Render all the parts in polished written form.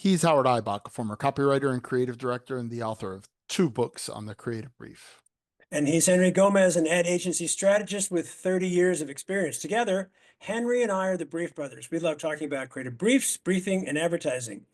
He's Howard Eibach, a former copywriter and creative director and the author of 2 books on the creative brief. And he's Henry Gomez, an ad agency strategist with 30 years of experience. Together, Henry and I are the Brief Brothers. We love talking about creative briefs, briefing, and advertising.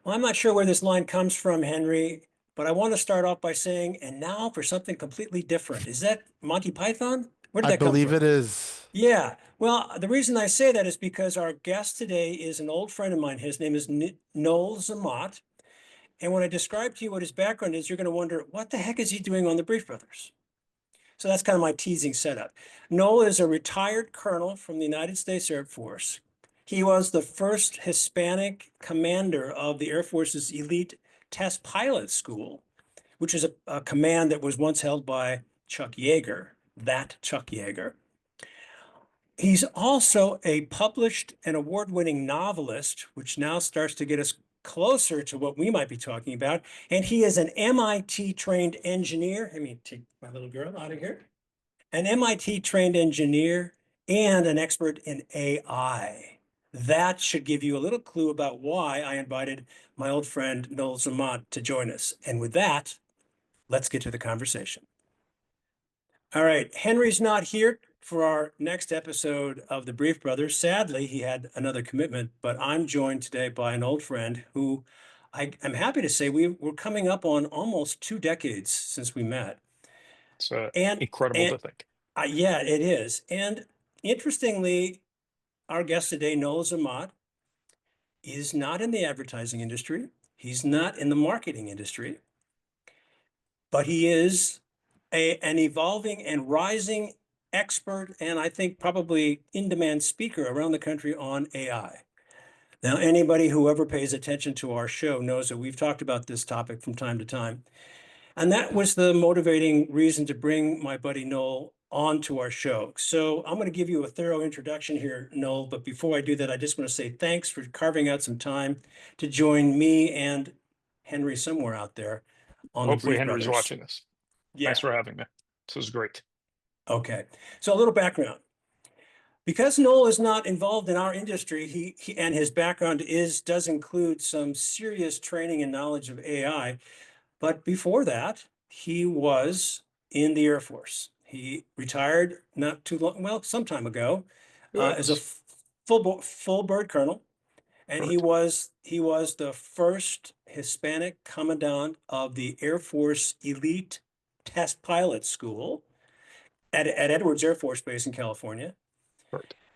Well, I'm not sure where this line comes from, Henry, but I want to start off by saying, and now for something completely different. Is that Monty Python? Where did I that come believe from? it is. Yeah. Well, the reason I say that is because our guest today is an old friend of mine. His name is Noel Zamot. And when I describe to you what his background is, you're going to wonder, what the heck is he doing on the Brief Brothers? So that's kind of my teasing setup. Noel is a retired colonel from the United States Air Force. He was the first Hispanic commander of the Air Force's elite test pilot school, which is a command that was once held by Chuck Yeager, that Chuck Yeager. He's also a published and award-winning novelist, which now starts to get us closer to what we might be talking about. And he is an MIT-trained engineer. Let me take my little girl out of here. An MIT-trained engineer and an expert in AI. That should give you a little clue about why I invited my old friend Noel Zamot to join us. And with that, let's get to the conversation. All right, Henry's not here for our next episode of the Brief Brothers. Sadly, he had another commitment, but I'm joined today by an old friend who I'm happy to say we're coming up on almost 2 decades since we met. It's incredible to think. Yeah, it is. And interestingly, our guest today, Noel Zamot, is not in the advertising industry. He's not in the marketing industry, but he is an evolving and rising expert, and I think probably in-demand speaker around the country on AI. Now, anybody who ever pays attention to our show knows that we've talked about this topic from time to time. And that was the motivating reason to bring my buddy Noel onto our show. So I'm going to give you a thorough introduction here, Noel. But before I do that, I just want to say thanks for carving out some time to join me and Henry somewhere out there on the Hopefully Brief Henry's Brothers. watching this. Yeah. Thanks for having me. This was great. Okay. So a little background. Because Noel is not involved in our industry, he and his background does include some serious training and knowledge of AI. But before that, he was in the Air Force. He retired not too long, well, some time ago, as a full bird colonel, and he was the first Hispanic commandant of the Air Force elite test pilot school at Edwards Air Force Base in California,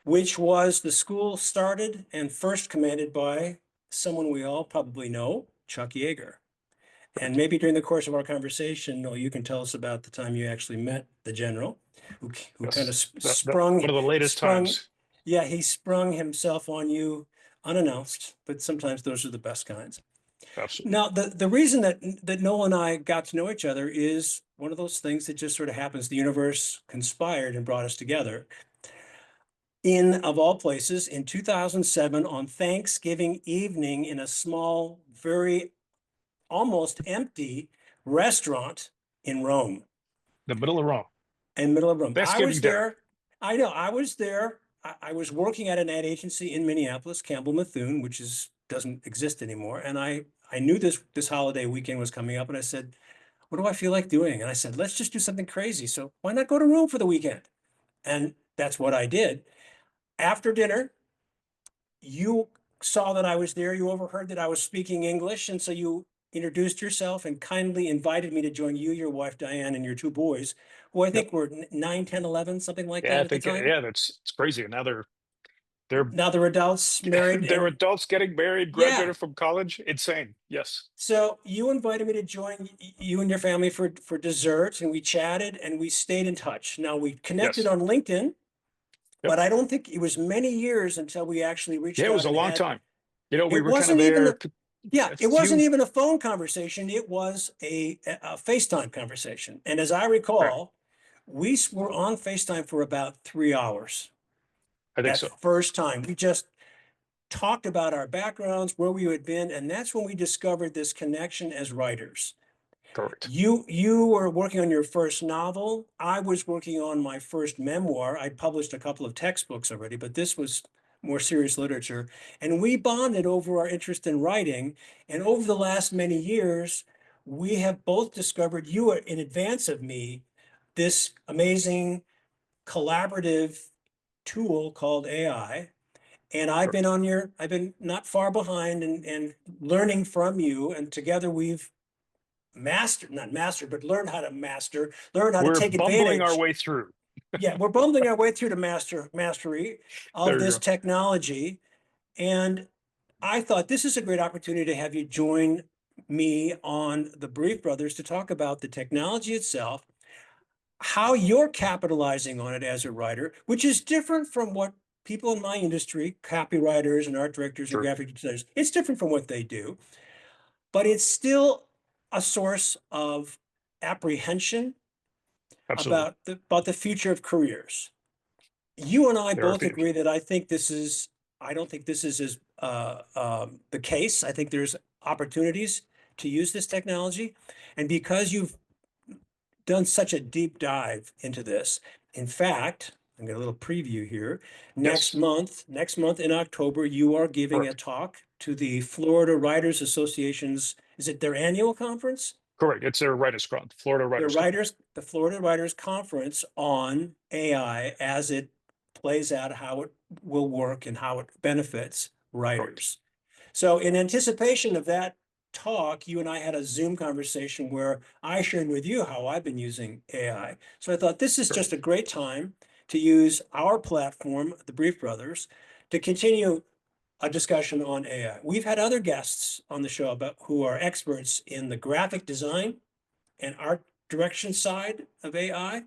which was the school started and first commanded by someone we all probably know, Chuck Yeager. And maybe during the course of our conversation, Noel, you can tell us about the time you actually met the general, who kind of sprung one of the latest times. Yeah, he sprung himself on you unannounced, but sometimes those are the best kinds. Absolutely. Now, the reason that Noel and I got to know each other is one of those things that just sort of happens. The universe conspired and brought us together. Of all places, in 2007, on Thanksgiving evening, in a small, very almost empty restaurant in Rome. The middle of Rome. In the middle of Rome. Thanksgiving I was there. I know. I was there. I was working at an ad agency in Minneapolis, Campbell Methune, which doesn't exist anymore. And I knew this holiday weekend was coming up, and I said, what do I feel like doing? And I said, let's just do something crazy. So why not go to Rome for the weekend? And that's what I did. After dinner, you saw that I was there. You overheard that I was speaking English. And so you introduced yourself and kindly invited me to join you, your wife, Diane, and your 2 boys, who I think were 9, 10, 11, something like that at the time. Yeah, it's crazy. And now they're adults, married. They're adults getting married, graduated from college. Insane. Yes. So you invited me to join you and your family for dessert, and we chatted and we stayed in touch. Now we connected on LinkedIn, but I don't think it was many years until we actually reached out. Yeah, it was a long time. You know, we were kind of there. It wasn't even a phone conversation. It was a FaceTime conversation. And as I recall, we were on FaceTime for about 3 hours. I think so. First time. We just talked about our backgrounds, where we had been, and that's when we discovered this connection as writers. Correct. You were working on your first novel. I was working on my first memoir. I'd published a couple of textbooks already, but this was more serious literature. And we bonded over our interest in writing. And over the last many years, we have both discovered, you are in advance of me, this amazing collaborative tool called AI. And I've been not far behind and learning from you. And together we've not mastered, but learned how to learn how to We're take bumbling our advantage. way through. Yeah, we're bumbling our way through to mastery of There you this go. technology. And I thought this is a great opportunity to have you join me on the Brief Brothers to talk about the technology itself, how you're capitalizing on it as a writer, which is different from what people in my industry, copywriters and art directors and Sure. graphic designers, it's different from what they do, but it's still a source of apprehension Absolutely. about the future of careers. You and I There are both fears. agree that I don't think this is as the case. I think there's opportunities to use this technology. And because you've done such a deep dive into this, in fact, I'm got a little preview here. Yes. Next month in October, you are giving a Correct. talk to the Florida Writers Association's, is it their annual conference? Correct. It's their writers' club, Florida Writers Club. The Florida Writers Conference on AI as it plays out, how it will work and how it benefits writers. So in anticipation of that talk, you and I had a Zoom conversation where I shared with you how I've been using AI. So I thought this is Sure. just a great time to use our platform, the Brief Brothers, to continue a discussion on AI. We've had other guests on the show who are experts in the graphic design and art direction side of AI.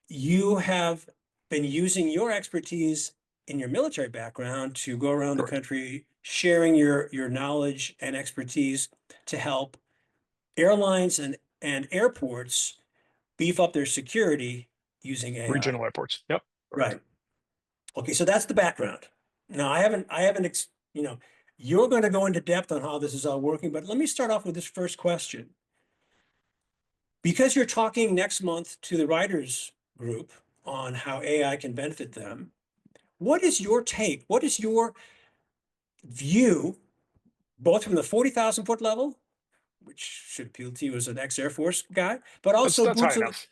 You have been using your expertise in your military background to go around the Correct. country, sharing your knowledge and expertise to help airlines and airports beef up their security using AI. Regional airports. Yep. Correct. Right. Okay, so that's the background. Now, you're going to go into depth on how this is all working, but let me start off with this first question. Because you're talking next month to the writers group on how AI can benefit them, what is your take? What is your view, both from the 40,000 foot level, which should appeal to you as an ex-Air Force guy, but also That's high enough.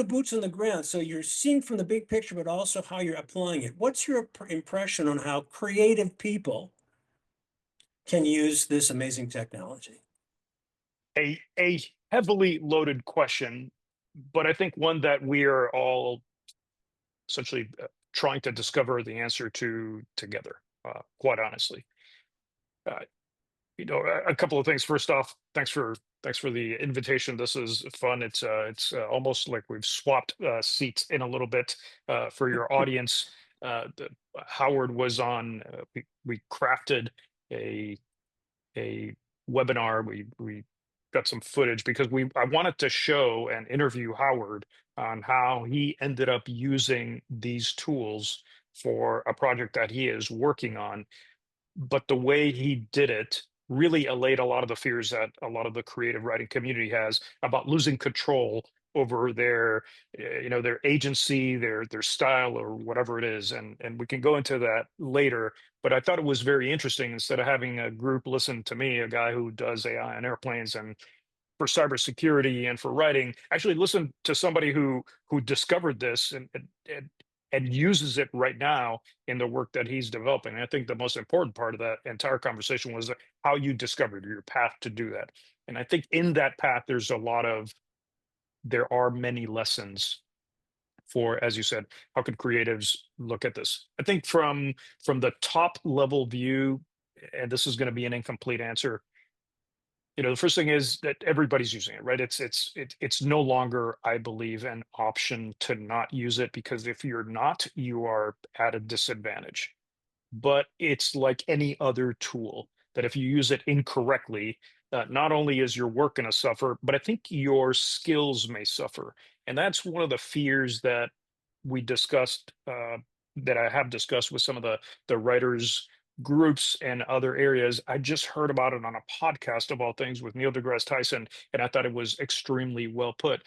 boots on the ground. So you're seeing from the big picture, but also how you're applying it. What's your impression on how creative people can use this amazing technology? A heavily loaded question, but I think one that we are all essentially trying to discover the answer to together, quite honestly. Uh, a couple of things. First off, thanks for the invitation. This is fun. It's almost like we've swapped seats in a little bit for your audience. Howard was on. We crafted a webinar. We got some footage because I wanted to show and interview Howard on how he ended up using these tools for a project that he is working on. But the way he did it really allayed a lot of the fears that a lot of the creative writing community has about losing control over their their agency, their style, or whatever it is. And we can go into that later, but I thought it was very interesting. Instead of having a group listen to me, a guy who does AI on airplanes and for cybersecurity and for writing, actually listen to somebody who discovered this and uses it right now in the work that he's developing. And I think the most important part of that entire conversation was how you discovered your path to do that. And I think in that path, there are many lessons for, as you said, how could creatives look at this? I think from the top level view, and this is going to be an incomplete answer, the first thing is that everybody's using it, right? It's no longer, I believe, an option to not use it, because if you're not, you are at a disadvantage. But it's like any other tool that if you use it incorrectly, not only is your work going to suffer, but I think your skills may suffer. And that's one of the fears that we discussed, that I have discussed with some of the writers groups and other areas. I just heard about it on a podcast of all things with Neil deGrasse Tyson, and I thought it was extremely well put.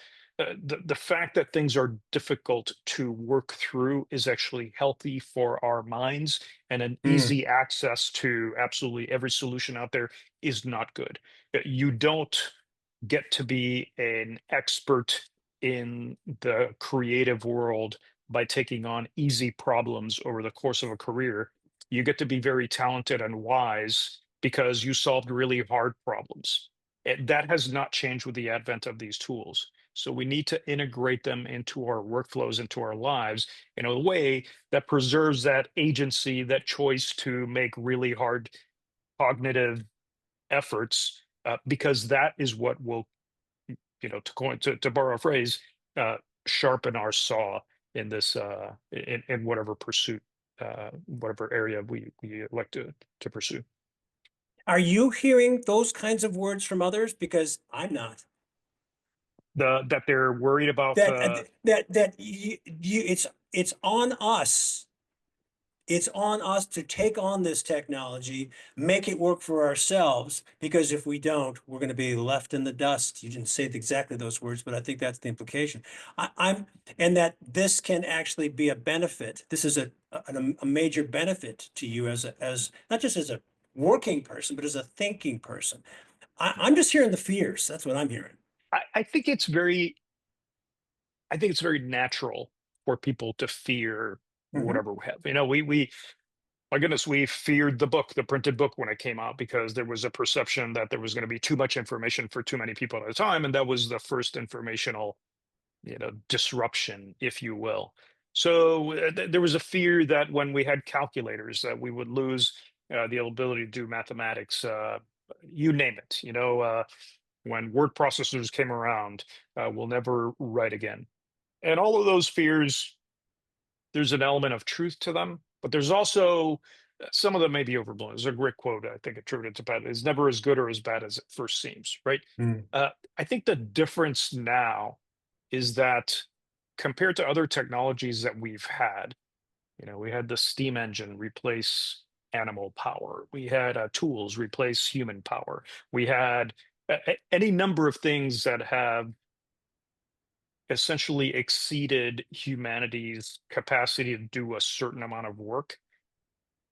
the fact that things are difficult to work through is actually healthy for our minds, and an Mm. easy access to absolutely every solution out there is not good. You don't get to be an expert in the creative world by taking on easy problems over the course of a career. You get to be very talented and wise because you solved really hard problems. That has not changed with the advent of these tools. So we need to integrate them into our workflows, into our lives in a way that preserves that agency, that choice to make really hard cognitive efforts, because that is what will, to borrow a phrase, uh, sharpen our saw in this, in whatever pursuit, whatever area we elect to pursue. Are you hearing those kinds of words from others? Because I'm not. That they're worried about. It's on us. It's on us to take on this technology, make it work for ourselves, because if we don't, we're going to be left in the dust. You didn't say exactly those words, but I think that's the implication. And that this can actually be a benefit. This is a major benefit to you as not just as a working person, but as a thinking person. I'm just hearing the fears. That's what I'm hearing. I think it's very I think it's very natural for people to fear Mhm. whatever we have. We my goodness, we feared the printed book when it came out because there was a perception that there was going to be too much information for too many people at a time, and that was the first informational, disruption, if you will. So there was a fear that when we had calculators, that we would lose the ability to do mathematics. You name it. When word processors came around, we'll never write again. And all of those fears, there's an element of truth to them, but there's also some of them may be overblown. There's a great quote I think attributed to Pat: "It's never as good or as bad as it first seems." Right? Mm. I think the difference now is that compared to other technologies that we've had, we had the steam engine replace animal power. We had tools replace human power. We had any number of things that have essentially exceeded humanity's capacity to do a certain amount of work.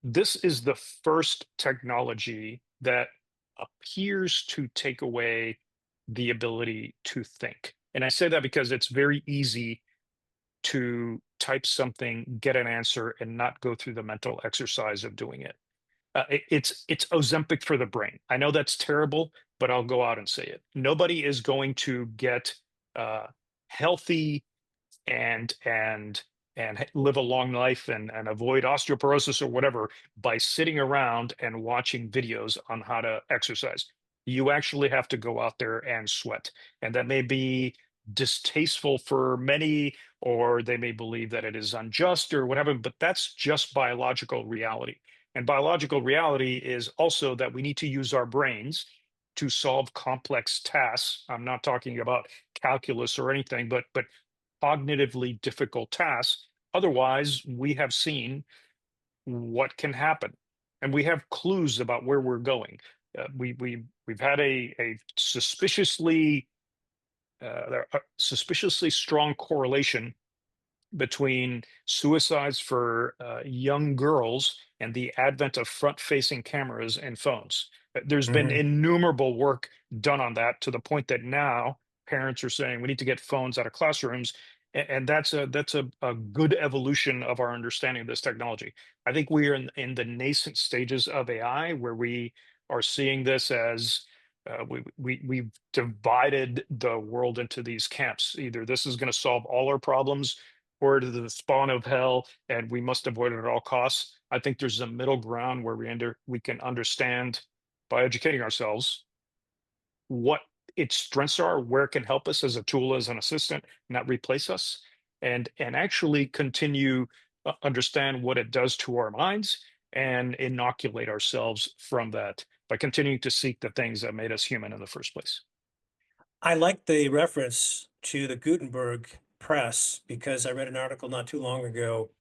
This is the first technology that appears to take away the ability to think. And I say that because it's very easy to type something, get an answer, and not go through the mental exercise of doing it. It's Ozempic for the brain. I know that's terrible, but I'll go out and say it. Nobody is going to get uh, healthy and live a long life and avoid osteoporosis or whatever by sitting around and watching videos on how to exercise. You actually have to go out there and sweat, and that may be distasteful for many, or they may believe that it is unjust or whatever, but that's just biological reality. And biological reality is also that we need to use our brains to solve complex tasks. I'm not talking about calculus or anything, but cognitively difficult tasks. Otherwise, we have seen what can happen, and we have clues about where we're going. We've had a suspiciously strong correlation between suicides for young girls and the advent of front-facing cameras and phones. There's been Mhm. innumerable work done on that to the point that now parents are saying we need to get phones out of classrooms, and that's a good evolution of our understanding of this technology. I think we are in the nascent stages of AI where we are seeing this as we've divided the world into these camps. Either this is going to solve all our problems, or to the spawn of hell, and we must avoid it at all costs. I think there's a middle ground where we can understand by educating ourselves what its strengths are, where it can help us as a tool, as an assistant, not replace us, and actually continue understand what it does to our minds and inoculate ourselves from that by continuing to seek the things that made us human in the first place. I like the reference to the Gutenberg press because I read an article not too long ago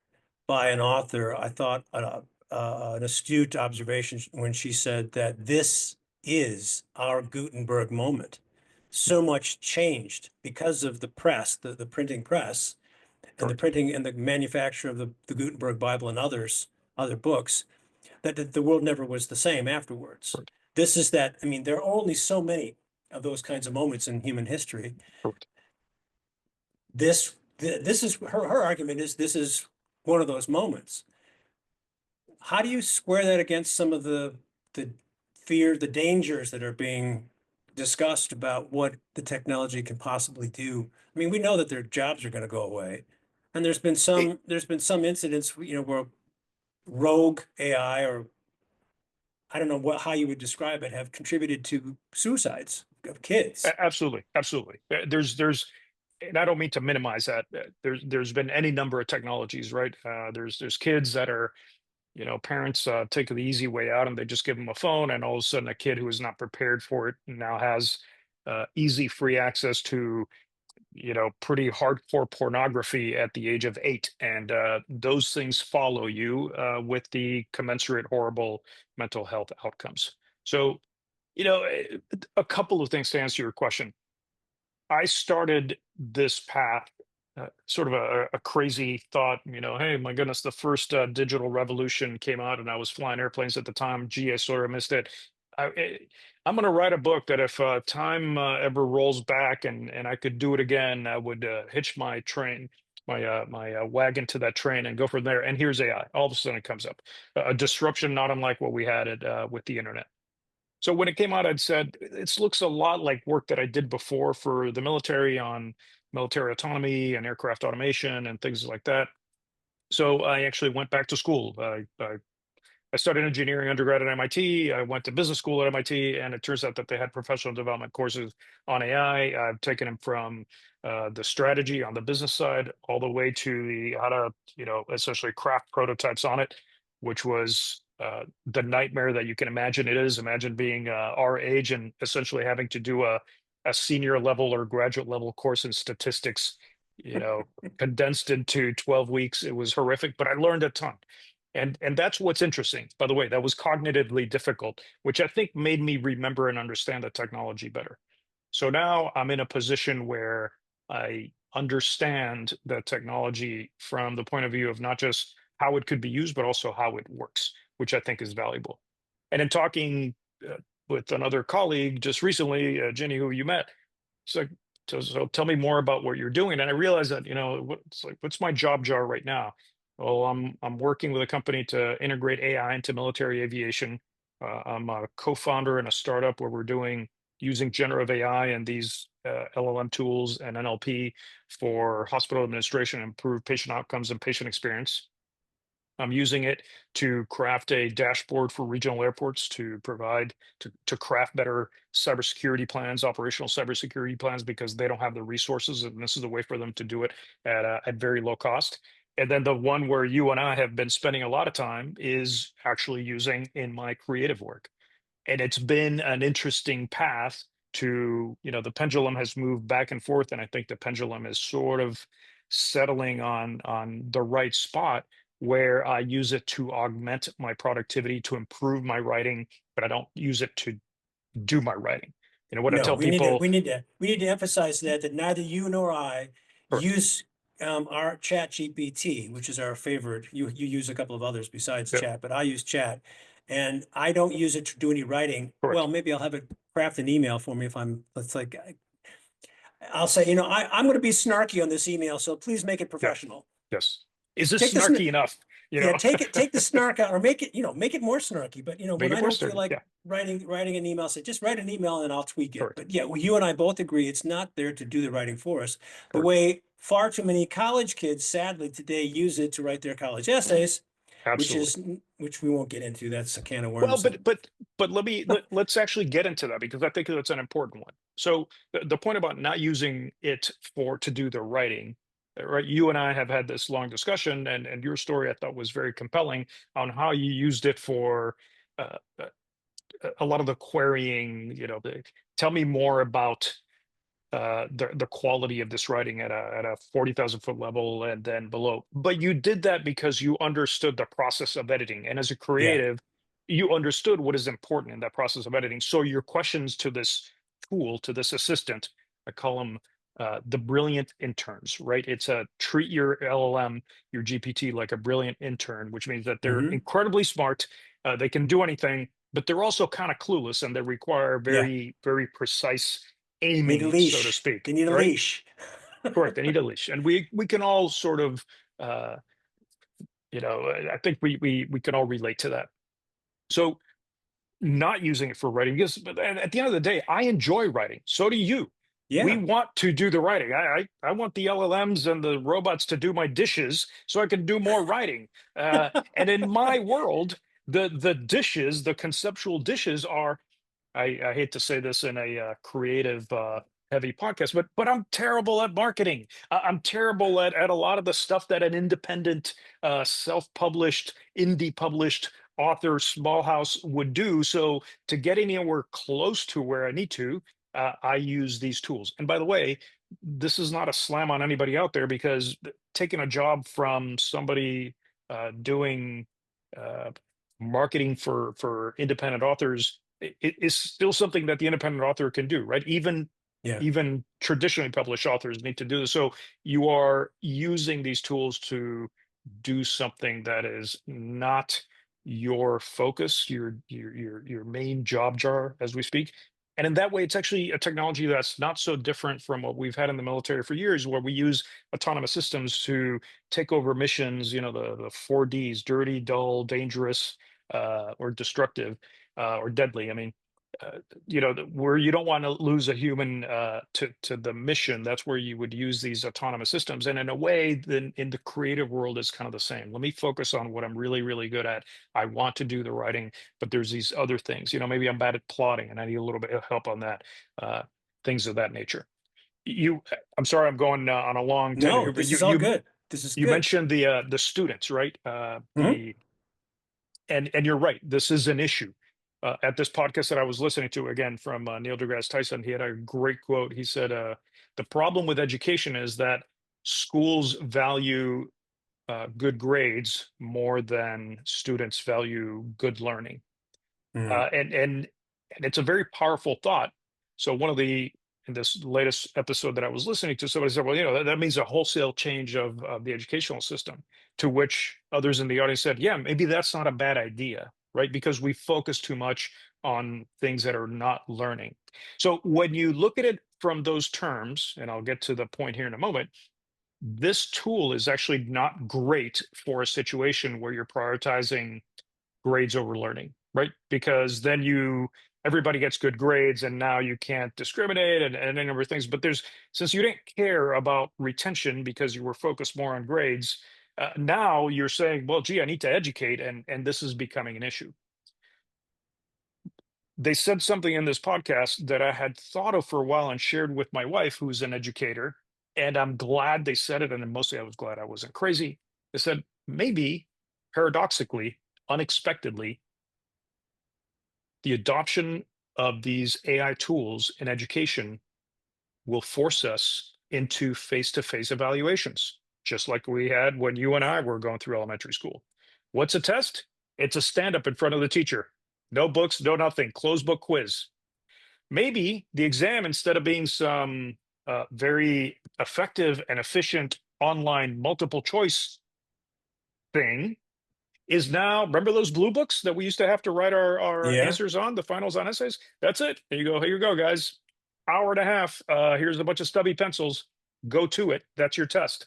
by an author. I thought an astute observation when she said that this is our Gutenberg moment. so much changed because of the press, the printing press, and the Correct. printing and the manufacture of the Gutenberg Bible and other books, that the world never was the same afterwards. Correct. This is that, I mean, there are only so many of those kinds of moments in human history. Correct. This is her argument is this is one of those moments. How do you square that against some of the fear, the dangers that are being discussed about what the technology can possibly do? I mean, we know that their jobs are going to go away, and there's been some incidents, where rogue AI, or I don't know how you would describe it, have contributed to suicides of kids. Absolutely, absolutely. There's, and I don't mean to minimize that. There's been any number of technologies, right? There's kids that are, parents take the easy way out and they just give them a phone, and all of a sudden a kid who is not prepared for it now has easy, free access to, pretty hardcore pornography at the age of 8, and those things follow you with the commensurate horrible mental health outcomes. So, a couple of things to answer your question. I started this path, sort of a crazy thought, hey, my goodness, the first digital revolution came out and I was flying airplanes at the time. Gee, I sort of missed it. I'm going to write a book that if time ever rolls back and I could do it again, I would hitch my train, my wagon to that train and go from there. And here's AI. All of a sudden it comes up. A disruption not unlike what we had with the internet. So when it came out, I'd said, it looks a lot like work that I did before for the military on military autonomy and aircraft automation and things like that. So I actually went back to school. I studied engineering undergrad at MIT. I went to business school at MIT, and it turns out that they had professional development courses on AI. I've taken them from the strategy on the business side all the way to the how to, essentially craft prototypes on it, which was the nightmare that you can imagine it is. Imagine being our age and essentially having to do a senior level or graduate level course in statistics, condensed into 12 weeks. It was horrific, but I learned a ton. And that's what's interesting. By the way, that was cognitively difficult, which I think made me remember and understand the technology better. So now I'm in a position where I understand the technology from the point of view of not just how it could be used, but also how it works, which I think is valuable. And in talking with another colleague just recently, Jenny, who you met, she's like, so tell me more about what you're doing. And I realized that, what's my job jar right now? Well, I'm working with a company to integrate AI into military aviation. I'm a co-founder in a startup where we're using generative AI and these LLM tools and NLP for hospital administration and improve patient outcomes and patient experience. I'm using it to craft a dashboard for regional airports to provide to craft better cybersecurity plans, operational cybersecurity plans, because they don't have the resources, and this is a way for them to do it at very low cost. And then the one where you and I have been spending a lot of time is actually using in my creative work. And it's been an interesting path to, the pendulum has moved back and forth, and I think the pendulum is sort of settling on the right spot where I use it to augment my productivity, to improve my writing, but I don't use it to do my writing. What I No, tell people. we need to emphasize that neither you nor I Correct. use our Chat GPT, which is our favorite. You use a couple of others besides Yeah, Chat, but I use Chat, and I don't use it to do any writing. correct. Well, maybe I'll have it craft an email for me if let's like, I'll say, I'm going to be snarky on this email, so please make it Yeah. professional. Yes. Is this Take the snarky enough? Yeah, take the snark out, or make it more snarky. But Make when it I more don't feel snarky. like Yeah. writing an email, say just write an email and I'll tweak it. Correct. But yeah, well, you and I both agree it's not there to do the writing for us. The Correct. way far too many college kids, sadly, today use it to write their college essays, Absolutely. which we won't get into. That's a can of Well, worms. but let's actually get into that, because I think that's an important one. So the point about not using it to do the writing, right? You and I have had this long discussion, and your story I thought was very compelling on how you used it for uh, a lot of the querying. Tell me more about the quality of this writing at a 40,000-foot level and then below. But you did that because you understood the process of editing, and as a Yeah, creative, you understood what is important in that process of editing. So your questions to this tool to this assistant. I call them the brilliant interns, right? It's a treat your LLM, your GPT, like a brilliant intern, which means that they're Mhm. incredibly smart. They can do anything, but they're also kind of clueless, and they require Yeah. very, very precise Need a aiming, so to leash. speak. They need a Right? leash. Correct. They need a leash, and we can all sort of, I think we can all relate to that. So not using it for writing, because but at the end of the day, I enjoy writing. So do you. We Yeah. want to do the writing. I want the LLMs and the robots to do my dishes so I can do more writing. And in my world, the dishes, the conceptual dishes are, I hate to say this in a creative heavy podcast, but I'm terrible at marketing. I'm terrible at a lot of the stuff that an independent, self-published, indie published author, small house would do. So to get anywhere close to where I need to, I use these tools. And by the way, this is not a slam on anybody out there, because taking a job from somebody doing uh, marketing for independent authors, it is still something that the independent author can do, right? Yeah. Even traditionally published authors need to do this. So you are using these tools to do something that is not your focus, your main job jar, as we speak. And in that way, it's actually a technology that's not so different from what we've had in the military for years, where we use autonomous systems to take over missions. The 4Ds: dirty, dull, dangerous, or destructive, or deadly. I mean, where you don't want to lose a human to the mission. That's where you would use these autonomous systems. And in a way, then in the creative world, it's kind of the same. Let me focus on what I'm really, really good at. I want to do the writing, but there's these other things. Maybe I'm bad at plotting, and I need a little bit of help on that. Things of that nature. I'm sorry, I'm going on a long tangent No, here, but this you is all you good. This is you good. mentioned the students, right? Mhm. And you're right. This is an issue. At this podcast that I was listening to, again, from Neil deGrasse Tyson, he had a great quote. He said, "The problem with education is that schools value good grades more than students value good learning." Mhm. And it's a very powerful thought. So one of the in this latest episode that I was listening to, somebody said, "Well, that means a wholesale change of the educational system." To which others in the audience said, "Yeah, maybe that's not a bad idea, right? Because we focus too much on things that are not learning." So when you look at it from those terms, and I'll get to the point here in a moment, this tool is actually not great for a situation where you're prioritizing grades over learning, right? Because then everybody gets good grades, and now you can't discriminate and a number of things. But since you didn't care about retention because you were focused more on grades, now you're saying, well, gee, I need to educate, and this is becoming an issue. They said something in this podcast that I had thought of for a while and shared with my wife, who's an educator, and I'm glad they said it. And then mostly I was glad I wasn't crazy. They said, maybe, paradoxically, unexpectedly, the adoption of these AI tools in education will force us into face-to-face evaluations, just like we had when you and I were going through elementary school. What's a test? It's a stand-up in front of the teacher. No books, no nothing, closed book quiz. Maybe the exam, instead of being some very effective and efficient online multiple choice thing, is now, remember those blue books that we used to have to write our Yeah. answers on, the finals on essays? That's it. There you go. Here you go, guys. Hour and a half. Here's a bunch of stubby pencils. Go to it. That's your test.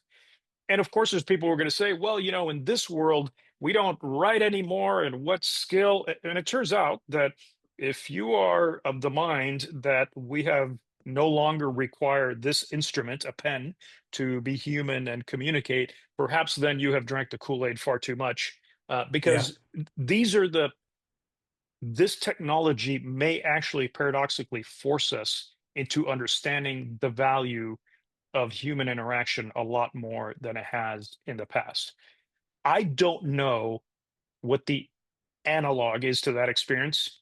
And of course, there's people who are going to say, well, in this world, we don't write anymore. And what skill? And it turns out that if you are of the mind that we have no longer require this instrument, a pen, to be human and communicate, perhaps then you have drank the Kool-Aid far too much. Yeah. Because this technology may actually paradoxically force us into understanding the value of human interaction a lot more than it has in the past. I don't know what the analog is to that experience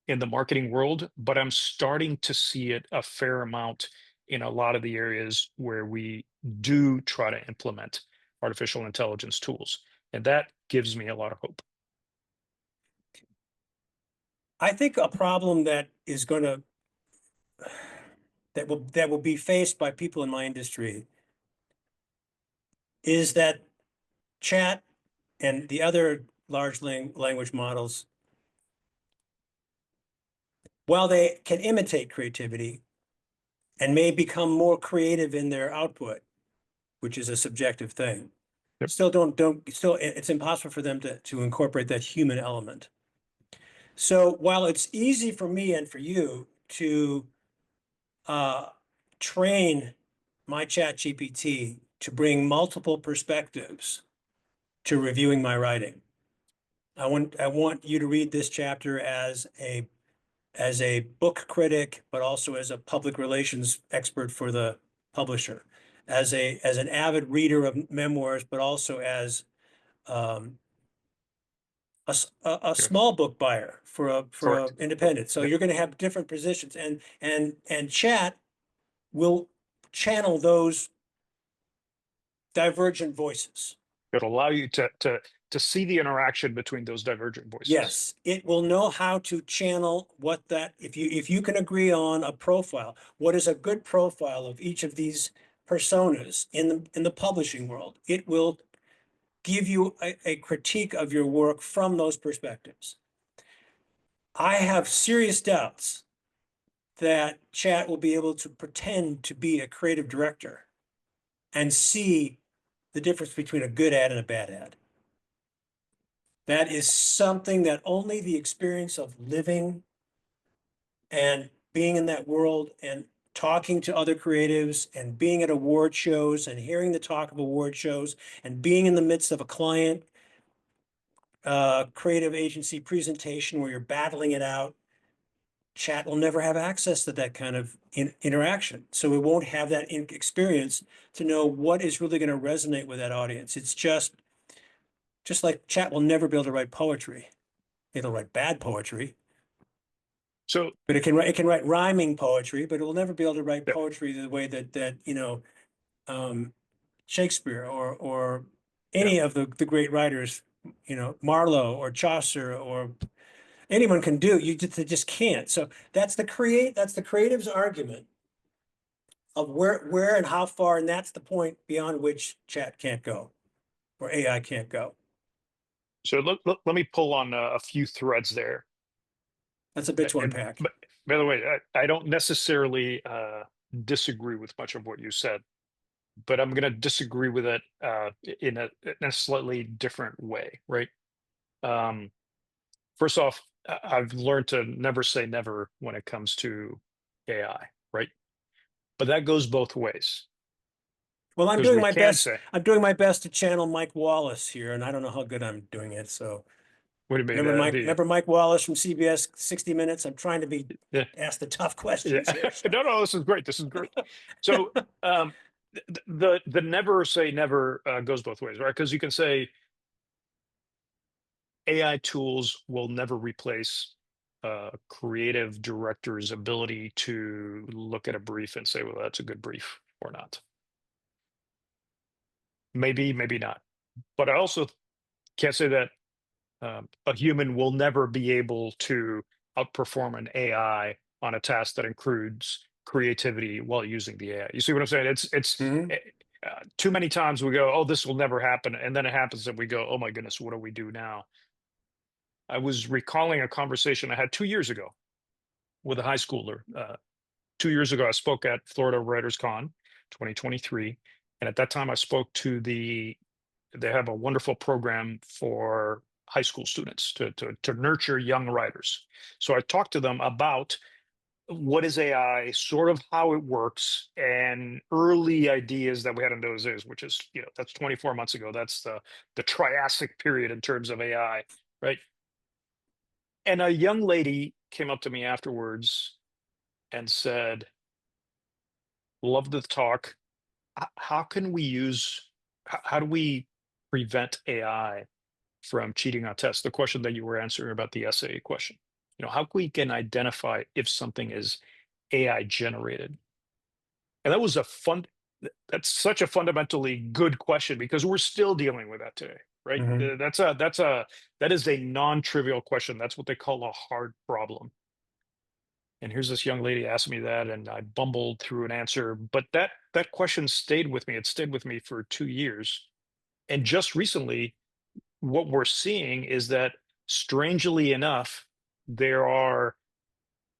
in the marketing world, but I'm starting to see it a fair amount in a lot of the areas where we do try to implement artificial intelligence tools. And that gives me a lot of hope. I think a problem that is going to that will be faced by people in my industry is that chat and the other large language models, while they can imitate creativity and may become more creative in their output, which is a subjective thing, Yep. still it's impossible for them to incorporate that human element. So while it's easy for me and for you to train my chat GPT to bring multiple perspectives to reviewing my writing, I want you to read this chapter as a book critic, but also as a public relations expert for the publisher, as an avid reader of memoirs, but also as a small book buyer for a Correct. independent. So Yep. you're going to have different positions, and chat will channel those divergent voices. It'll allow you to see the interaction between those divergent voices. Yes, it will know how to channel what that, if you can agree on a profile, what is a good profile of each of these personas in the publishing world, it will give you a critique of your work from those perspectives. I have serious doubts that chat will be able to pretend to be a creative director and see the difference between a good ad and a bad ad. That is something that only the experience of living and being in that world and talking to other creatives and being at award shows and hearing the talk of award shows and being in the midst of a client creative agency presentation where you're battling it out, chat will never have access to that kind of interaction. So we won't have that experience to know what is really going to resonate with that audience. It's just like chat will never be able to write poetry. It'll write bad poetry. So, but it can write rhyming poetry, but it will never be able to write Yep. poetry the way that Shakespeare or any of the great writers, Marlowe or Chaucer or anyone can do. They just can't. So that's the creative's argument of where and how far, and that's the point beyond which chat can't go or AI can't go. so let me pull on a few threads there. That's a bit to And unpack. but by the way, I don't necessarily disagree with much of what you said, but I'm going to disagree with it in a slightly different way, right? First off, I've learned to never say never when it comes to AI, right? But that goes both ways. Well, I'm Because doing we my can best. say, I'm doing my best to channel Mike Wallace here, and I don't know how good I'm doing it. So what do you mean? remember Mike Wallace from CBS 60 Minutes? I'm trying to be Yeah. ask the tough Yeah. questions here. So. No, this is great. This is great. So the never say never goes both ways, right? Because you can say AI tools will never replace creative director's ability to look at a brief and say, well, that's a good brief or not. Maybe, maybe not. But I also can't say that a human will never be able to outperform an AI on a task that includes creativity while using the AI. You see what I'm saying? It's Mhm. too many times we go, oh, this will never happen, and then it happens, and we go, oh my goodness, what do we do now? I was recalling a conversation I had 2 years ago with a high schooler. 2 years ago, I spoke at Florida Writers Con 2023, and at that time, I spoke to they have a wonderful program for high school students to nurture young writers. So I talked to them about what is AI, sort of how it works, and early ideas that we had in those days, which is, that's 24 months ago. That's the Triassic period in terms of AI, right? And a young lady came up to me afterwards and said, love the talk. How can we how do we prevent AI from cheating on tests? The question that you were answering about the essay question. How we can identify if something is AI generated? And that's such a fundamentally good question because we're still dealing with that today, right? Mhm. That is a non-trivial question. That's what they call a hard problem. And here's this young lady asked me that, and I bumbled through an answer. But that question stayed with me. It stayed with me for 2 years. And just recently, what we're seeing is that, strangely enough, there are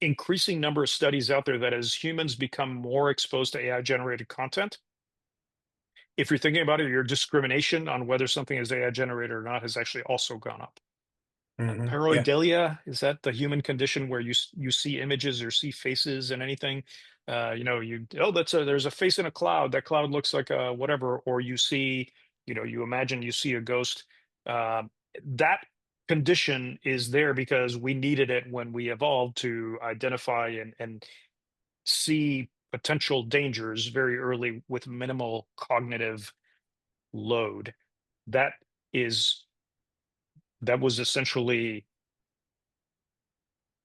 increasing number of studies out there that as humans become more exposed to AI generated content, if you're thinking about it, your discrimination on whether something is AI generated or not has actually also gone up. Yeah. Pareidolia, is that the human condition where you see images or see faces and anything? There's a face in a cloud. That cloud looks like a whatever, or you see, you imagine you see a ghost. Uh, that condition is there because we needed it when we evolved to identify and see potential dangers very early with minimal cognitive load. That is that was essentially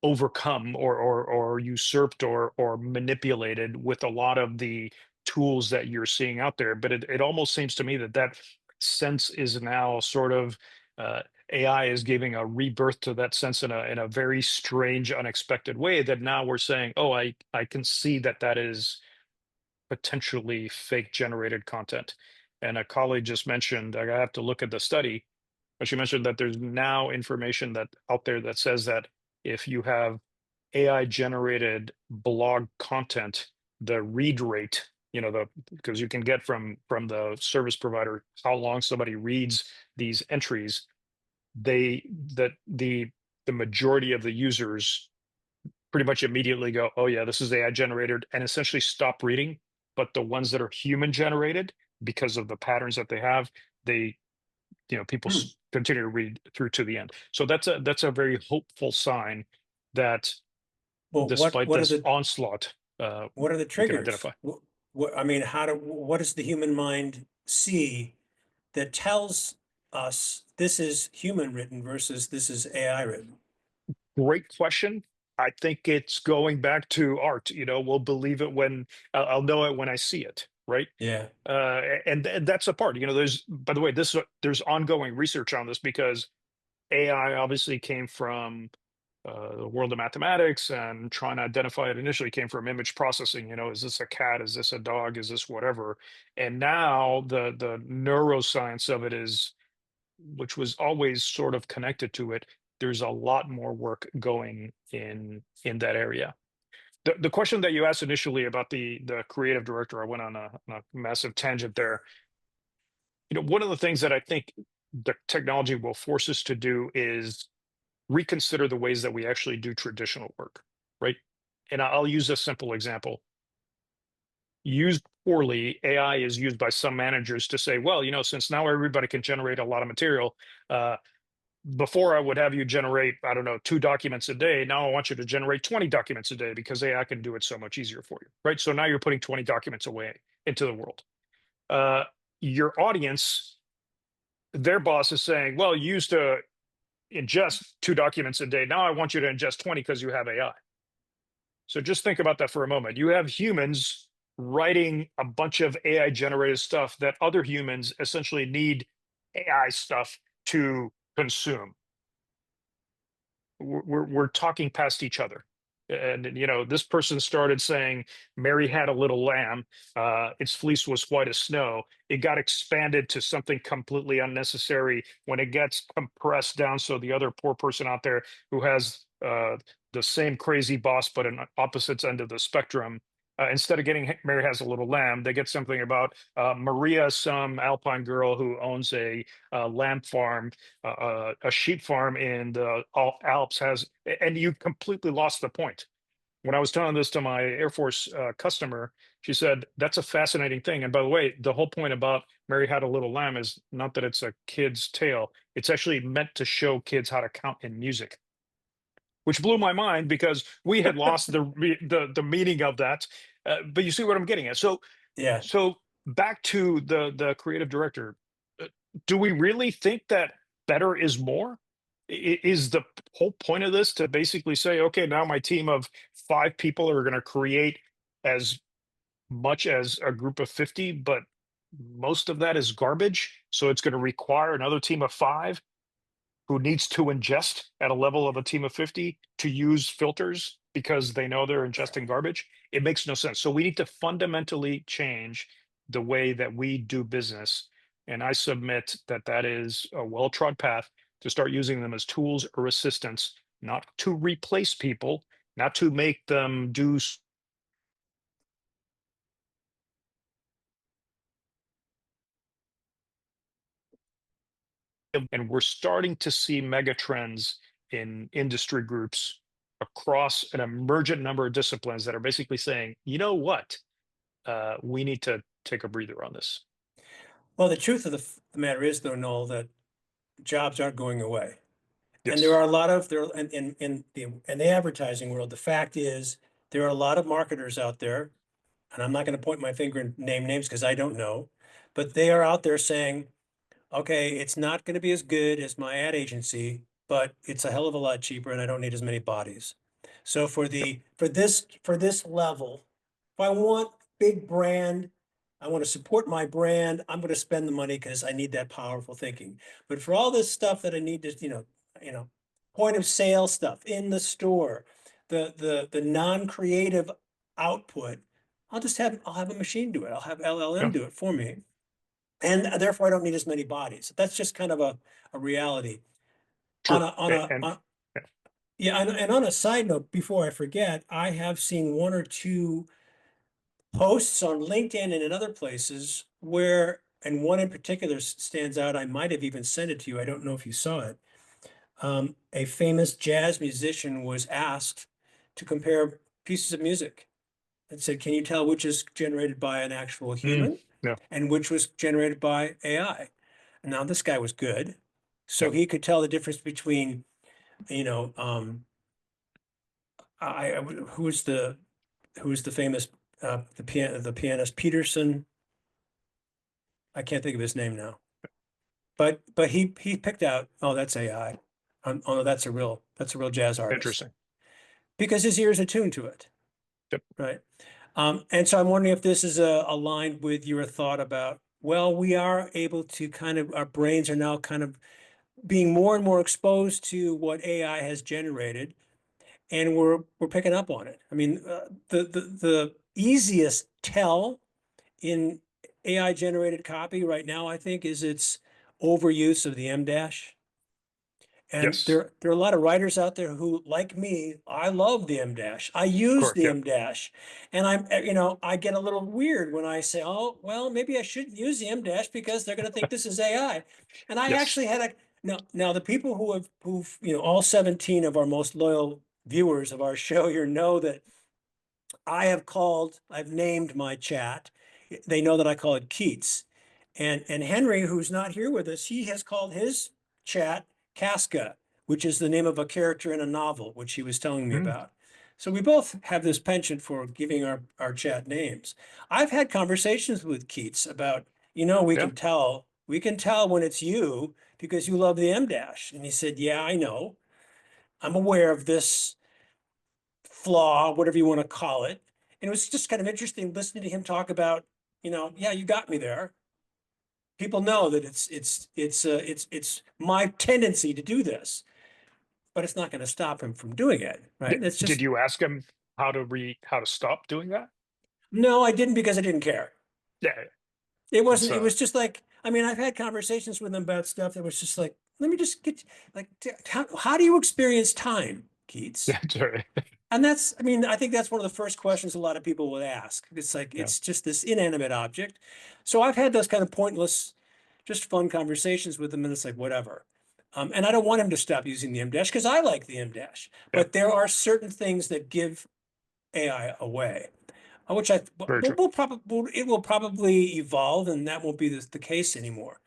overcome or usurped or manipulated with a lot of the tools that you're seeing out there. But it almost seems to me that sense is now sort of uh, AI is giving a rebirth to that sense in a very strange, unexpected way, that now we're saying, oh, I can see that is potentially fake generated content. And a colleague just mentioned, I have to look at the study, but she mentioned that there's now information that out there that says that if you have AI generated blog content, the read rate, because you can get from the service provider how long somebody reads these entries, that the majority of the users pretty much immediately go, oh yeah, this is AI generated, and essentially stop reading. But the ones that are human generated, because of the patterns that they have, they people Hmm. continue to read through to the end. So that's a very hopeful sign that Well, despite this onslaught, what are the we can triggers? identify. I mean, what does the human mind see that tells us this is human written versus this is AI written? Great question. I think it's going back to art. We'll believe it when I'll know it when I see it, right? Yeah. And that's a part. There's, by the way, there's ongoing research on this, because AI obviously came from the world of mathematics, and trying to identify it initially came from image processing. Is this a cat? Is this a dog? Is this whatever? And now the neuroscience of it is, which was always sort of connected to it. There's a lot more work going in that area. The question that you asked initially about the creative director, I went on a massive tangent there. One of the things that I think the technology will force us to do is reconsider the ways that we actually do traditional work, right? And I'll use a simple example. Used poorly, AI is used by some managers to say, well, since now everybody can generate a lot of material, before I would have you generate, I don't know, 2 documents a day. Now I want you to generate 20 documents a day because AI can do it so much easier for you, right? So now you're putting 20 documents away into the world. Your audience, their boss is saying, well, you used to ingest 2 documents a day. Now I want you to ingest 20 because you have AI. So just think about that for a moment. You have humans writing a bunch of AI generated stuff that other humans essentially need AI stuff to consume. We're talking past each other. And this person started saying, Mary had a little lamb, its fleece was white as snow. It got expanded to something completely unnecessary when it gets compressed down, so the other poor person out there who has the same crazy boss but an opposite end of the spectrum, instead of getting Mary has a little lamb, they get something about Maria, some Alpine girl who owns a lamb farm, a sheep farm in the Alps has, and you completely lost the point. When I was telling this to my Air Force customer, she said, that's a fascinating thing. And by the way, the whole point about Mary Had a Little Lamb is not that it's a kid's tale. It's actually meant to show kids how to count in music, which blew my mind because we had lost the meaning of that. But you see what I'm getting at. So Yeah. so back to the creative director. uh, Do we really think that better is more? Is the whole point of this to basically say, okay, now my team of 5 people are going to create as much as a group of 50, but most of that is garbage. So it's going to require another team of 5 who needs to ingest at a level of a team of 50 to use filters because they know they're ingesting garbage. It makes no sense. So we need to fundamentally change the way that we do business. And I submit that that is a well-trod path to start using them as tools or assistants, not to replace people, not to make them do and we're starting to see mega trends in industry groups across an emergent number of disciplines that are basically saying, you know what, we need to take a breather on this. Well, the truth of the matter is, though, Noel, that jobs aren't going away. And there Yes. are a lot of there in the advertising world. The fact is, there are a lot of marketers out there, and I'm not going to point my finger and name names because I don't know, but they are out there saying, okay, it's not going to be as good as my ad agency, but it's a hell of a lot cheaper and I don't need as many bodies. So for this level, if I want big brand, I want to support my brand, I'm going to spend the money because I need that powerful thinking. But for all this stuff that I need to, point of sale stuff in the store, the non-creative output, I'll have a machine do it. I'll have LLM Yeah. do it for me. And therefore I don't need as many bodies. That's just kind of a reality. True. And yeah. Yeah, and on a side note, before I forget, I have seen one or two posts on LinkedIn and in other places where, and one in particular stands out. I might have even sent it to you. I don't know if you saw it. A famous jazz musician was asked to compare pieces of music. It said, can you tell which is generated by an actual human Yeah. and which was generated by AI? And now this guy was good. So Yeah. he could tell the difference between, you know, who's the famous the pianist Peterson? I can't think of his name now. But he picked out, oh, that's AI. Oh, that's a real jazz artist Interesting. because his ears are tuned to it. Yep. Right. And so I'm wondering if this is aligned with your thought about, well, we are able to our brains are now kind of being more and more exposed to what AI has generated, and we're picking up on it. I mean, the easiest tell in AI generated copy right now, I think, is its overuse of the M dash. And Yes. there are a lot of writers out there who, like me, I love the M dash. I use Correct. the Yeah. M dash, and I get a little weird when I say, oh, well, maybe I shouldn't use the M dash because they're going to think this is AI. And I Yes. actually had now the people who've all 17 of our most loyal viewers of our show here know that I've named my chat. They know that I call it Keats. And Henry, who's not here with us, he has called his chat Casca, which is the name of a character in a novel, which he was telling me Mm. about. So we both have this penchant for giving our chat names. I've had conversations with Keats about, we Yeah. can tell when it's you because you love the M dash. And he said, yeah, I know. I'm aware of this flaw, whatever you want to call it. And it was just kind of interesting listening to him talk about, yeah, you got me there. People know that it's my tendency to do this, but it's not going to stop him from doing it, right? It's Did just you ask him how to stop doing that? no, I didn't because I didn't care. Yeah. It It's wasn't. It was just like I mean, I've had conversations with him about stuff that was just like, let me just get like, how do you experience time, Keats? sorry. And that's, I mean, I think that's one of the first questions a lot of people would ask. It's like, Yeah. it's just this inanimate object. So I've had those kind of pointless, just fun conversations with him, and it's like, whatever. And I don't want him to stop using the M dash because I like the M dash. Yeah. But there are certain things that give AI away, which Very true. it will probably evolve, and that won't be the case anymore.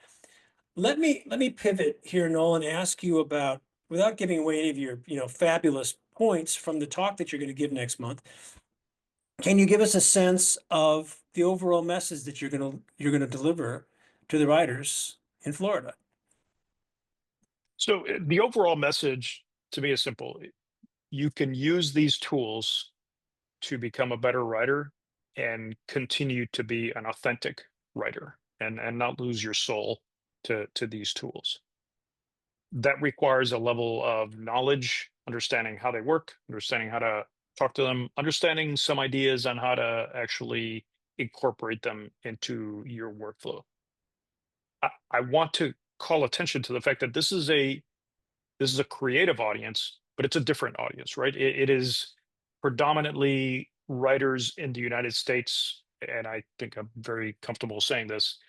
Let me pivot here, Nolan, and ask you about, without giving away any of your, fabulous points from the talk that you're going to give next month. Can you give us a sense of the overall message that you're going to deliver to the writers in Florida? So the overall message to me is simple. You can use these tools to become a better writer and continue to be an authentic writer and not lose your soul to these tools. that requires a level of knowledge, understanding how they work, understanding how to talk to them, understanding some ideas on how to actually incorporate them into your workflow. I want to call attention to the fact that this is a creative audience, but it's a different audience, right? It is predominantly writers in the United States, and I think I'm very comfortable saying this,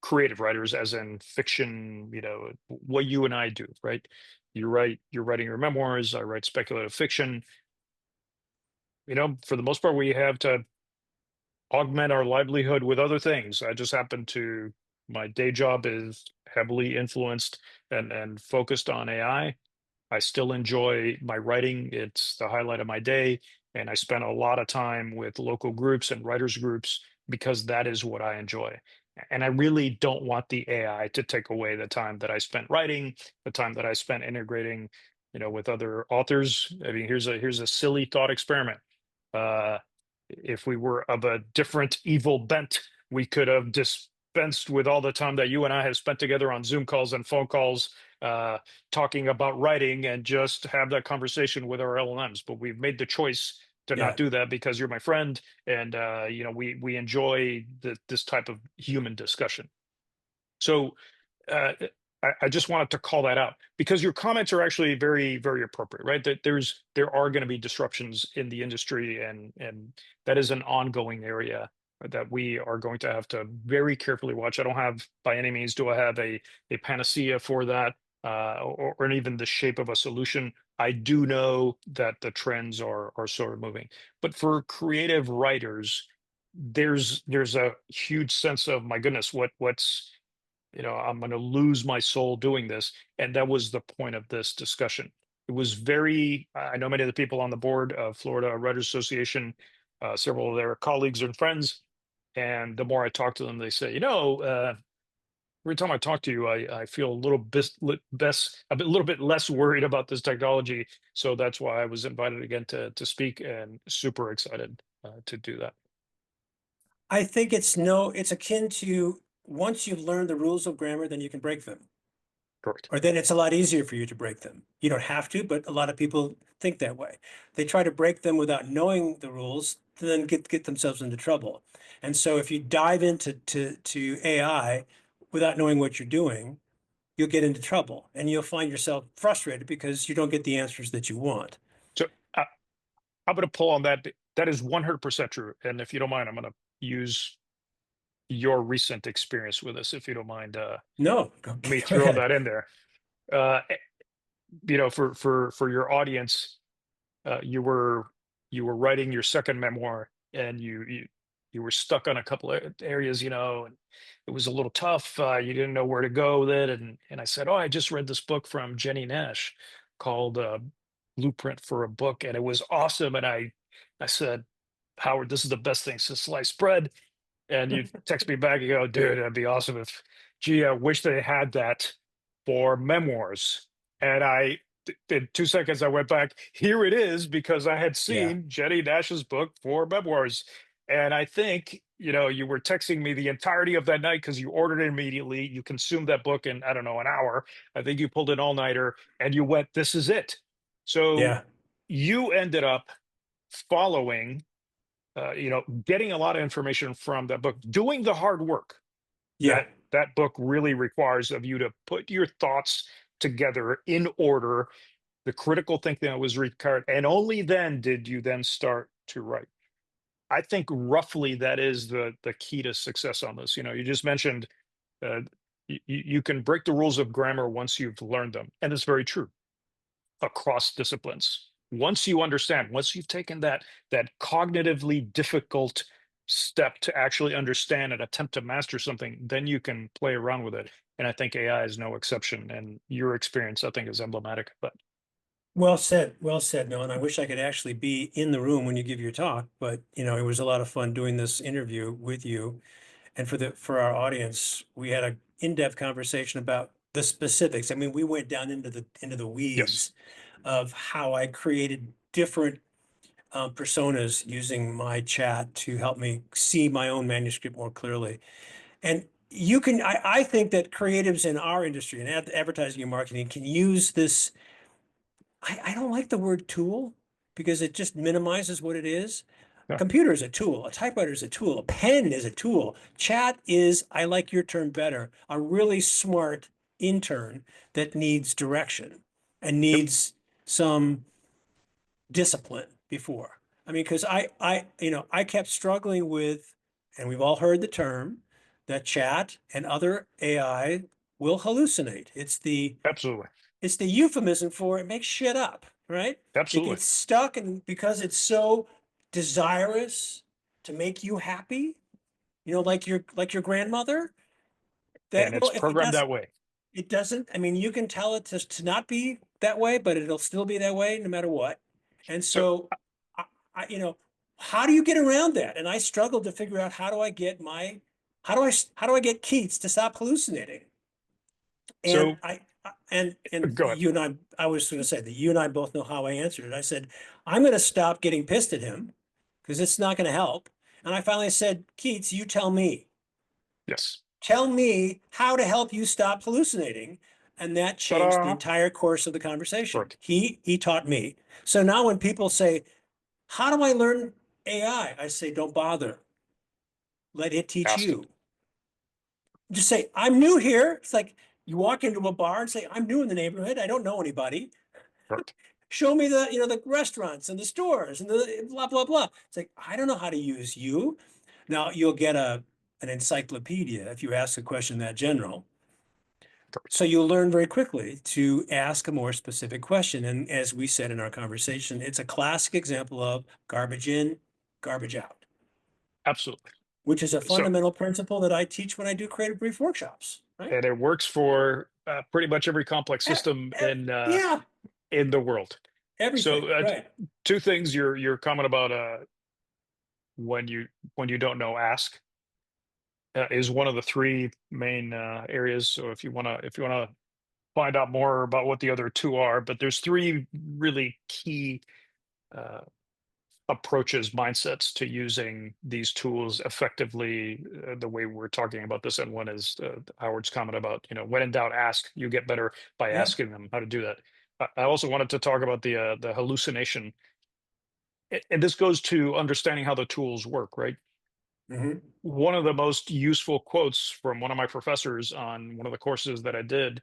creative writers, as in fiction, what you and I do, right? You're writing your memoirs, I write speculative fiction. For the most part, we have to augment our livelihood with other things. My day job is heavily influenced and focused on AI. I still enjoy my writing. It's the highlight of my day. And I spend a lot of time with local groups and writers groups because that is what I enjoy. And I really don't want the AI to take away the time that I spent writing, the time that I spent integrating, with other authors. I mean, here's a silly thought experiment. Uh, if we were of a different evil bent, we could have dispensed with all the time that you and I have spent together on Zoom calls and phone calls, talking about writing, and just have that conversation with our LLMs. But we've made the choice to Yeah. not do that because you're my friend, and we enjoy this type of human discussion. So I just wanted to call that out because your comments are actually very, very appropriate, right? That there are going to be disruptions in the industry, and that is an ongoing area that we are going to have to very carefully watch. I don't have, by any means, do I have a panacea for that, or even the shape of a solution. I do know that the trends are sort of moving, but for creative writers, there's a huge sense of, my goodness, what's I'm going to lose my soul doing this. And that was the point of this discussion. It was I know many of the people on the board of Florida Writers Association, several of their colleagues and friends. And the more I talk to them, they say, every time I talk to you, I feel a little bit less worried about this technology. So that's why I was invited again to speak, and super excited to do that. I think it's akin to, once you've learned the rules of grammar, then you can break them. Correct. Or then it's a lot easier for you to break them. You don't have to, but a lot of people think that way. They try to break them without knowing the rules to then get themselves into trouble. And so if you dive into to AI without knowing what you're doing, you'll get into trouble, and you'll find yourself frustrated because you don't get the answers that you want. So I'm going to pull on that. That is 100% true. And if you don't mind, I'm going to use your recent experience with us, if you don't mind. No, Let me go throw ahead. that in there. Uh, for your audience, you were writing your second memoir, and you were stuck on a couple of areas, and it was a little tough. You didn't know where to go with it, and I said, "Oh, I just read this book from Jenny Nash called Blueprint for a Book, and it was awesome." And I said, "Howard, this is the best thing since sliced bread." And you text me back, you go, "Dude, that'd be awesome if, gee, I wish they had that for memoirs." And in 2 seconds, I went back, here it is, because I had Yeah, seen Jenny Nash's book for memoirs. And I think, you were texting me the entirety of that night because you ordered it immediately. You consumed that book in, I don't know, an hour. I think you pulled an all-nighter, and you went, this is it. So yeah, you ended up following, getting a lot of information from that book, doing the hard work yeah. that book really requires of you to put your thoughts together in order, the critical thinking that was required, and only then did you then start to write. I think roughly that is the key to success on this. You just mentioned, you can break the rules of grammar once you've learned them, and it's very true across disciplines. Once you've taken that cognitively difficult step to actually understand and attempt to master something, then you can play around with it. And I think AI is no exception. And your experience, I think, is emblematic of that. Well said, Noah. And I wish I could actually be in the room when you give your talk, but it was a lot of fun doing this interview with you. And for our audience, we had an in-depth conversation about the specifics. I mean, we went down into the Yes. weeds of how I created different personas using my chat to help me see my own manuscript more clearly. And you can, I think that creatives in our industry and advertising and marketing can use this. I don't like the word tool because it just minimizes what it is. A Yeah. computer is a tool, a typewriter is a tool, a pen is a tool. Chat is, I like your term better, a really smart intern that needs direction and Yep. needs some discipline before. I mean, because I kept struggling with, and we've all heard the term, that chat and other AI will hallucinate. Absolutely. It's the euphemism for it makes shit up, right? It Absolutely. gets stuck, and because it's so desirous to make you happy, like your grandmother, And that it's well, if programmed that way. it doesn't. I mean, you can tell it to not be that way, but it'll still be that way no matter what. And So so, I, how do you get around that? And I struggled to figure out how do I get Keats to stop hallucinating? And so and go ahead. you and I was going to say that you and I both know how I answered it. I said, I'm going to stop getting pissed at him because it's not going to help. And I finally said, Keats, you tell me. Yes. Tell me how to help you stop hallucinating. And that changed the Ta-da. entire course of the conversation. Correct. He taught me. So now when people say, how do I learn AI? I say, don't bother. Let it teach Ask it. you. Just say, I'm new here. It's like you walk into a bar and say, I'm new in the neighborhood. I don't know anybody. Correct. Show me the restaurants and the stores and the blah, blah, blah. It's like, I don't know how to use you. Now you'll get an encyclopedia if you ask a question that general. Correct. So you'll learn very quickly to ask a more specific question. And as we said in our conversation, it's a classic example of garbage in, garbage out, Absolutely. which is a So, fundamental principle that I teach when I do creative brief workshops, right? and it works for pretty much every complex system Yeah, in the world. everything, So, right. two things. Your comment about when you don't know, ask is one of the three main areas. So if you wanna find out more about what the other two are, but there's three really key uh, approaches, mindsets to using these tools effectively, the way we're talking about this. And one is Howard's comment about, when in doubt, ask. You get better by Yeah. asking them how to do that. I also wanted to talk about the hallucination. And this goes to understanding how the tools work, right? Mhm. One of the most useful quotes from one of my professors on one of the courses that I did,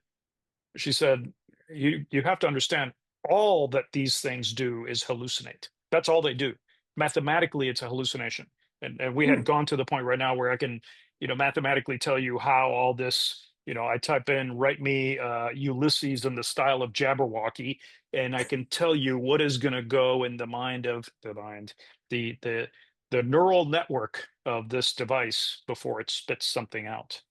she said, you have to understand, all that these things do is hallucinate. That's all they do. Mathematically, it's a hallucination. And we had Hmm. gone to the point right now where I can, mathematically tell you how all this, I type in, write me Ulysses in the style of Jabberwocky, and I can tell you what is going to go in the mind of the neural network of this device before it spits something out.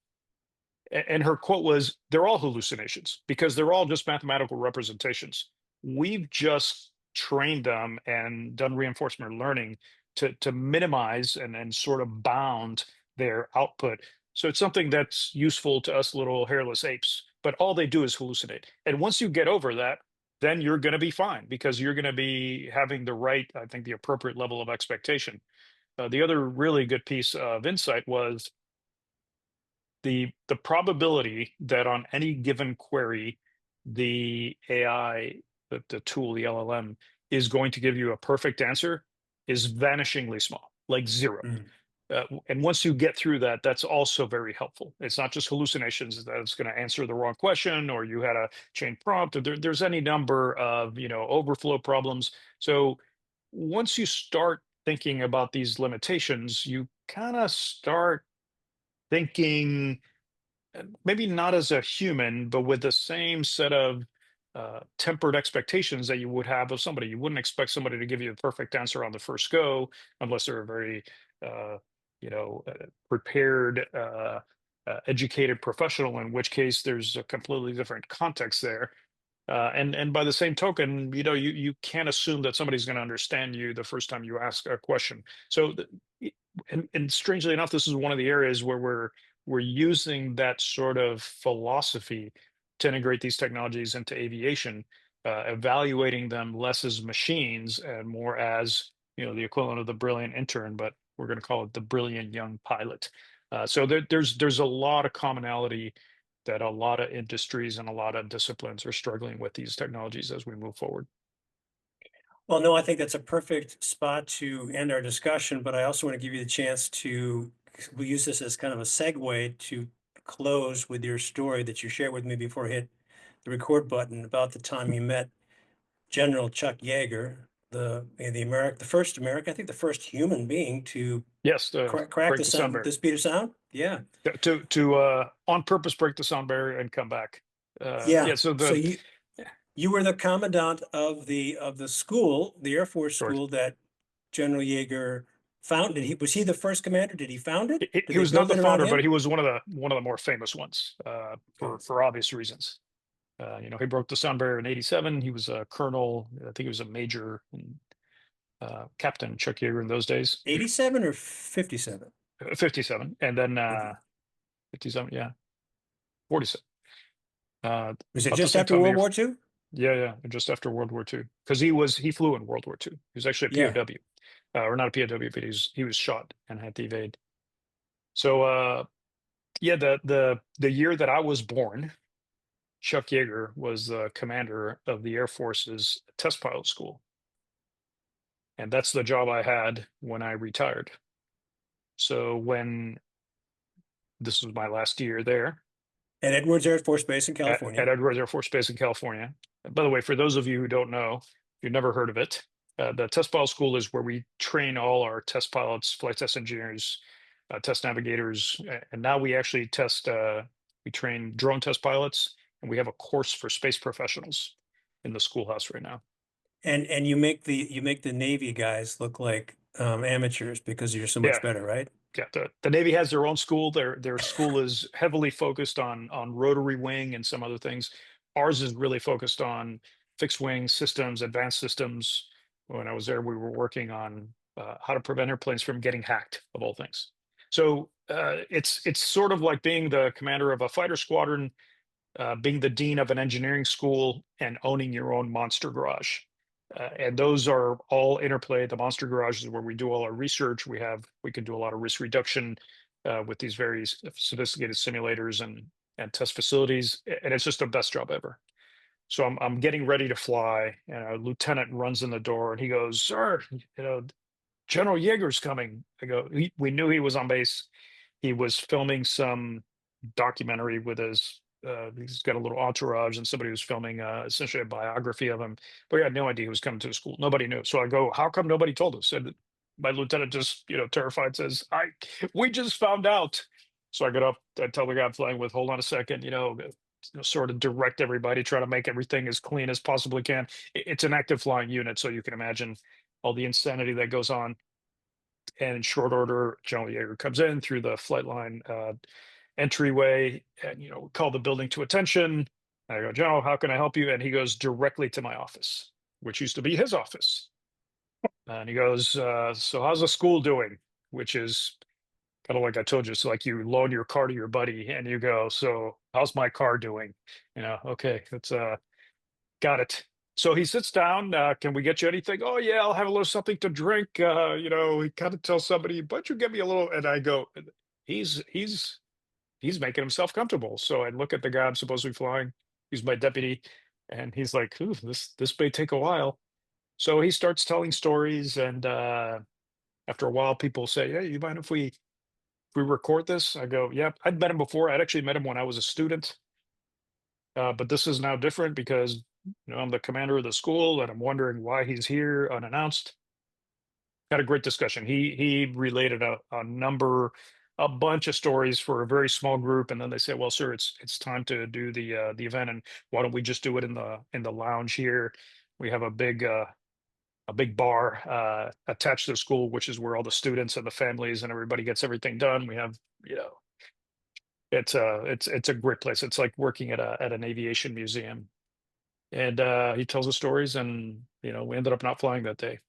And her quote was, they're all hallucinations because they're all just mathematical representations. We've just trained them and done reinforcement learning to minimize and sort of bound their output. So it's something that's useful to us little hairless apes, but all they do is hallucinate. And once you get over that, then you're going to be fine because you're going to be having the right, I think, the appropriate level of expectation. The other really good piece of insight was the probability that on any given query, the AI, the tool, the LLM, is going to give you a perfect answer is vanishingly small, like zero. Mhm. And once you get through that, that's also very helpful. It's not just hallucinations that it's going to answer the wrong question, or you had a chain prompt, or there's any number of overflow problems. So once you start thinking about these limitations, you kind of start thinking maybe not as a human, but with the same set of tempered expectations that you would have of somebody. You wouldn't expect somebody to give you the perfect answer on the first go, unless they're a very, uh, prepared, educated professional. In which case, there's a completely different context there. And by the same token, you can't assume that somebody's going to understand you the first time you ask a question. So, and strangely enough, this is one of the areas where we're using that sort of philosophy to integrate these technologies into aviation, evaluating them less as machines and more as the equivalent of the brilliant intern, but we're going to call it the brilliant young pilot. So there's a lot of commonality that a lot of industries and a lot of disciplines are struggling with these technologies as we move forward. Well, no, I think that's a perfect spot to end our discussion, but I also want to give you the chance to, we'll use this as kind of a segue to close with your story that you shared with me before I hit the record button about the time you met General Chuck Yeager, the first American, I think the first human being to Yes, to crack break the sound barrier. the speed of sound. Yeah. To on purpose break the sound barrier and come back. Yeah. Yeah, so So the you were the commandant of the school, the Air Force Correct. school that General Yeager founded. Was he the first commander? Did he found it? Did he they was not build the it around founder, but him? he was one of the more famous ones for obvious reasons. You know, he broke the sound barrier in '87. He was a colonel. I think he was a major and Captain Chuck Yeager in those days. 87 or 57? 57, and then Okay. 57, yeah, 47. Was it About the just same after time the World Air War II? Yeah, just after World War II, because he flew in World War II. He was actually a Yeah. POW, or not a POW, but he was shot and had to evade. So yeah, the year that I was born, Chuck Yeager was the commander of the Air Force's test pilot school, and that's the job I had when I retired. So when this was my last year there At Edwards Air Force Base in at California. Edwards Air Force Base in California. And by the way, for those of you who don't know, if you've never heard of it, the test pilot school is where we train all our test pilots, flight test engineers, test navigators, and now we actually test. We train drone test pilots, and we have a course for space professionals in the schoolhouse right now. And you make the Navy guys look like amateurs because you're so much Yeah, better, right? yeah. The Navy has their own school. Their school is heavily focused on rotary wing and some other things. Ours is really focused on fixed wing systems, advanced systems. When I was there, we were working on how to prevent airplanes from getting hacked, of all things. So it's sort of like being the commander of a fighter squadron, being the dean of an engineering school, and owning your own monster garage. And those are all interplay. The monster garage is where we do all our research. We can do a lot of risk reduction with these very sophisticated simulators and test facilities, and it's just the best job ever. So I'm getting ready to fly, and a lieutenant runs in the door, and he goes, "Sir, you know, General Yeager's coming." I go, "We knew he was on base. He was filming some documentary with his he's got a little entourage, and somebody was filming essentially a biography of him, but we had no idea he was coming to the school. Nobody knew. So I go, how come nobody told us? And my lieutenant just, terrified, says, we just found out. So I get up, I tell the guy I'm flying with, hold on a second, sort of direct everybody, try to make everything as clean as possibly can. It's an active flying unit, so you can imagine all the insanity that goes on. And in short order, General Yeager comes in through the flight line entryway, and call the building to attention. I go, "General, how can I help you?" And he goes directly to my office, which used to be his office. And he goes, "So how's the school doing?" Which is kind of like I told you, so like you loan your car to your buddy, and you go, "So how's my car doing?" Okay, that's got it. So he sits down. Can we get you anything? Oh yeah, I'll have a little something to drink. He kind of tells somebody, "But you give me a little," and I go, he's making himself comfortable. So I look at the guy I'm supposed to be flying. He's my deputy, and he's like, "Ooh, this may take a while." So he starts telling stories, and after a while, people say, "Hey, you mind if we record this?" I go, "Yeah." I'd met him before. I'd actually met him when I was a student, but this is now different because I'm the commander of the school, and I'm wondering why he's here unannounced. Had a great discussion. He related a bunch of stories for a very small group, and then they said, "Well, sir, it's time to do the event, and why don't we just do it in the lounge here? We have a big bar attached to the school, which is where all the students and the families and everybody gets everything done. We have, it's a great place. It's like working at an aviation museum." And he tells the stories, and we ended up not flying that day.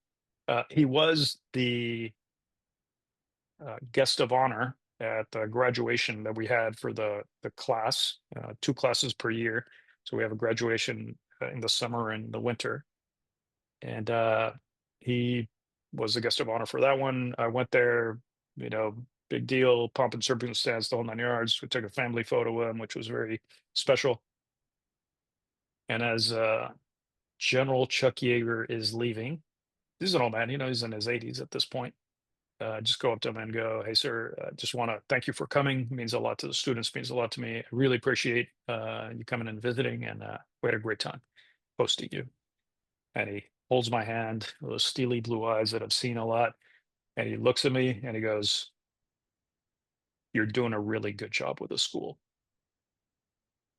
He was the guest of honor at the graduation that we had for the class, two classes per year. So we have a graduation in the summer and the winter, and he was the guest of honor for that one. I went there, big deal, pomp and circumstance, the whole 9 yards. We took a family photo with him, which was very special. And as General Chuck Yeager is leaving, he's an old man, he's in his 80s at this point. Just go up to him and go, "Hey, sir, just want to thank you for coming. It means a lot to the students, means a lot to me. I really appreciate you coming and visiting, and we had a great time hosting you." And he holds my hand, those steely blue eyes that I've seen a lot. And he looks at me and he goes, "You're doing a really good job with the school,"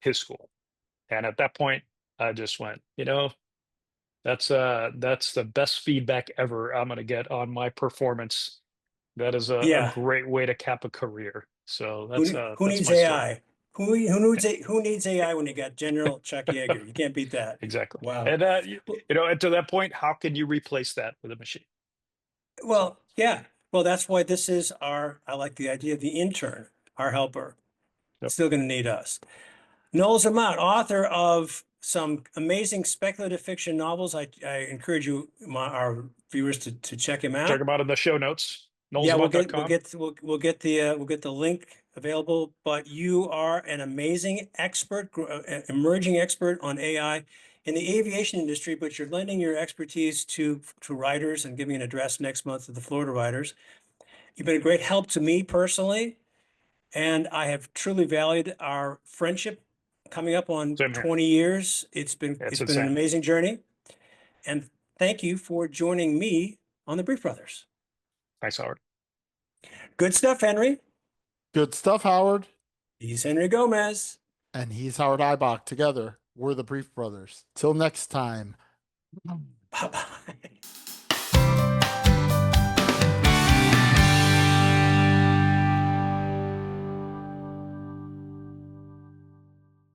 his school. And at that point, I just went, that's the best feedback ever I'm going to get on my performance. That is a Yeah. great way to cap a career. So Who, that's who that's needs my story. AI? Who needs AI when you got General Chuck Yeager? You can't beat that. Exactly. Wow. And and to that point, how can you replace that with a machine? Well, yeah. Well, that's why this is I like the idea of the intern, our helper. Yep. Still going to need us. Noel Zamot, author of some amazing speculative fiction novels. I encourage our viewers to check him out. Check them out in the show notes. Yeah, we'll get noelzamot.com. the link available. But you are an amazing expert, emerging expert on AI in the aviation industry. But you're lending your expertise to writers and giving an address next month to the Florida writers. You've been a great help to me personally, and I have truly valued our friendship. Coming up on Same here. 20 years, it's been an insane. amazing journey. And thank you for joining me on the Brief Brothers. Thanks, Howard. Good stuff, Henry. Good stuff, Howard. He's Henry Gomez. And he's Howard Eibach. Together, we're the Brief Brothers. Till next time. Bye-bye.